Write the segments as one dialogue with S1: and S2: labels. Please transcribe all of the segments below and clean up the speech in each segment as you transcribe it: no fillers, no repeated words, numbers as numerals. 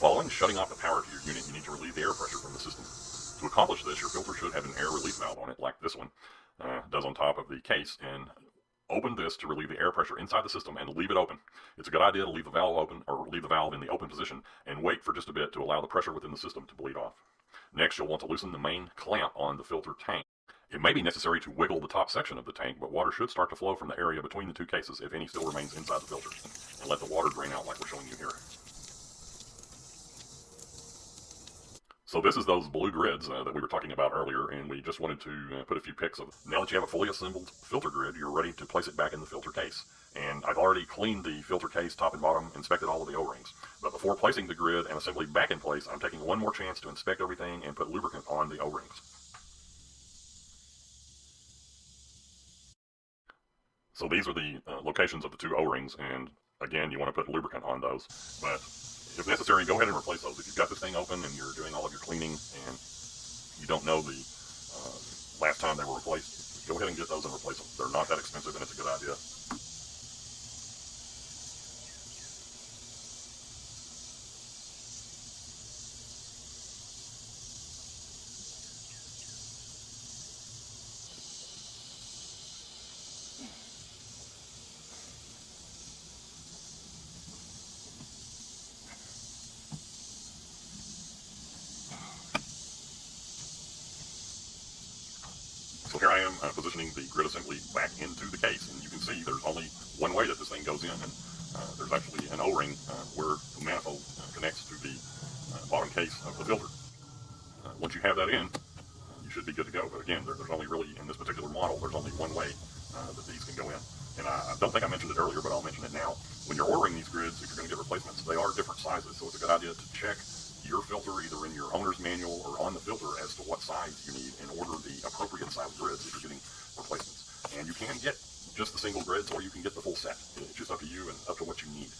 S1: Following shutting off the power to your unit, you need to relieve the air pressure from the system. To accomplish this, your filter should have an air relief valve on it, like this one does on top of the case, and open this to relieve the air pressure inside the system and leave it open. It's a good idea to leave the valve open, or leave the valve in the open position, and wait for just a bit to allow the pressure within the system to bleed off. Next, you'll want to loosen the main clamp on the filter tank. It may be necessary to wiggle the top section of the tank, but water should start to flow from the area between the two cases, if any still remains inside the filter, and let the water drain out like we're showing you here. So this is those blue grids that we were talking about earlier, and we just wanted to put a few pics of. Now that you have a fully assembled filter grid, you're ready to place it back in the filter case. And I've already cleaned the filter case top and bottom, inspected all of the O-rings. But before placing the grid and assembly back in place, I'm taking one more chance to inspect everything and put lubricant on the O-rings. So these are the locations of the two O-rings, and again, you want to put lubricant on those. But if necessary, go ahead and replace those. If you've got this thing open and you're doing all of your cleaning and you don't know the last time they were replaced, go ahead and get those and replace them. They're not that expensive, and it's a good idea. So here I am positioning the grid assembly back into the case, and you can see there's only one way that this thing goes in, and there's actually an O-ring where the manifold connects to the bottom case of the filter. Once you have that in, you should be good to go. But again, there's only really, in this particular model, there's only one way that these can go in. And I don't think I mentioned it earlier, but I'll mention it now. When you're ordering these grids, if you're going to get replacements, they are different sizes, so it's a good idea to check your filter either in your owner's manual or on the filter as to what size you need and order the appropriate size grids if you're getting replacements. And you can get just the single grids, or you can get the full set. It's just up to you and up to what you need.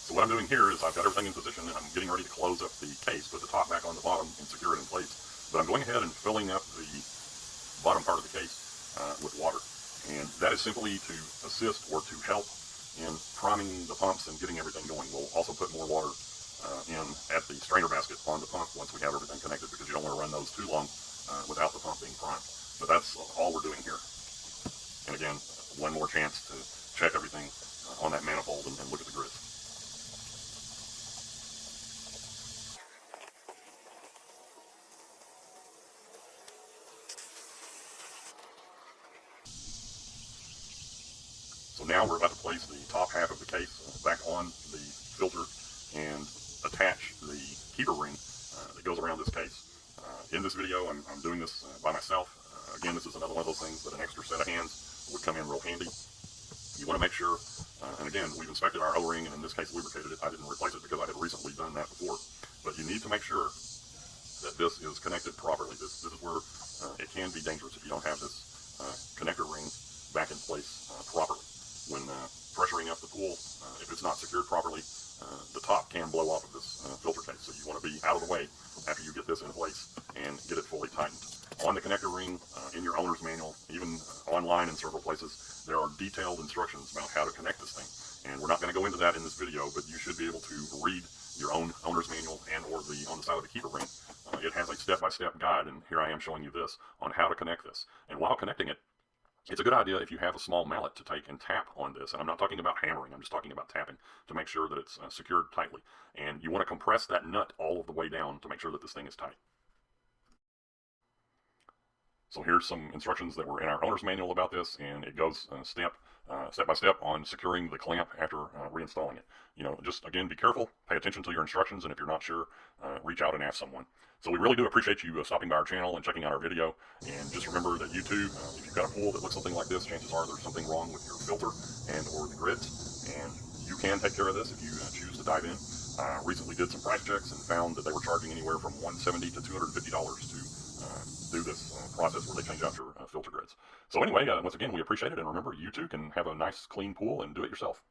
S1: So what I'm doing here is I've got everything in position, and I'm getting ready to close up the case, put the top back on the bottom, and secure it in place. But I'm going ahead and filling up the bottom part of the case with water. And that is simply to assist or to help in priming the pumps and getting everything going. We'll also put more water in at the strainer basket on the pump once we have everything connected, because you don't want to run those too long without the pump being primed. But that's all we're doing here. And again, one more chance to check everything on that manifold and look at the grids. So now we're about to place the top half of the case back on the filter and attach the keeper ring that goes around this case. In this video, I'm doing this by myself. Again, this is another one of those things that an extra set of hands would come in real handy. You want to make sure, and again, we've inspected our O-ring, and in this case lubricated it. I didn't replace it because I had recently done that before. But you need to make sure that this is connected properly. This is where it can be dangerous if you don't have this connector ring back in place properly. When pressuring up the pool, if it's not secured properly, the top can blow off of this filter case. So you want to be out of the way after you get this in place and get it fully tightened. On the connector ring, in your owner's manual, even online in several places, there are detailed instructions about how to connect this thing. And we're not going to go into that in this video, but you should be able to read your own owner's manual and or on the side of the keeper ring. It has a step-by-step guide, and here I am showing you this on how to connect this. And while connecting it, it's a good idea if you have a small mallet to take and tap on this. And I'm not talking about hammering, I'm just talking about tapping to make sure that it's secured tightly. And you want to compress that nut all of the way down to make sure that this thing is tight. So here's some instructions that were in our owner's manual about this, and it goes step by step on securing the clamp after reinstalling it. You know, just again, be careful, pay attention to your instructions, and if you're not sure, reach out and ask someone. So we really do appreciate you stopping by our channel and checking out our video. And just remember that you too, if you've got a pool that looks something like this, chances are there's something wrong with your filter and or the grids, and you can take care of this if you choose to dive in. Recently did some price checks and found that they were charging anywhere from $170 to $250 to do this process where they change out your filter grids. So anyway, once again, we appreciate it, and remember, you too can have a nice clean pool and do it yourself.